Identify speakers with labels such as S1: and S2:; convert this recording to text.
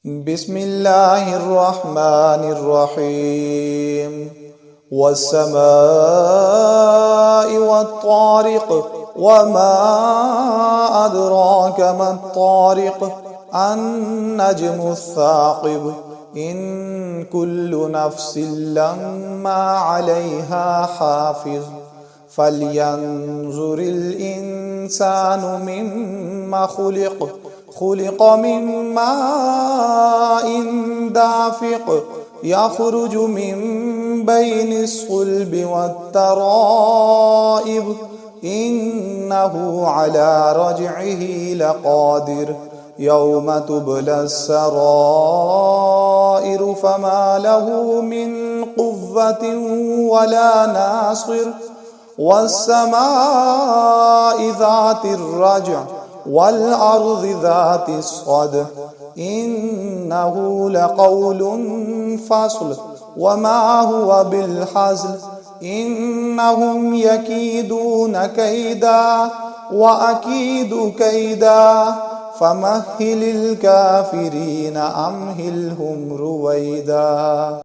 S1: بسم الله الرحمن الرحيم. والسماء والطارق وما أدراك ما الطارق النجم الثاقب إن كل نفس لما عليها حافظ فلينظر الإنسان مما خلق من ماء دافق يخرج من بين الصلب والترائب إنه على رجعه لقادر يوم تبلى السرائر فما له من قوة ولا ناصر والسماء ذات الرجع والأرض ذات الصدع إنه لقول فصل وما هو بالحزل إنهم يكيدون كيدا وأكيد كيدا فمهل الكافرين أمهلهم رويدا.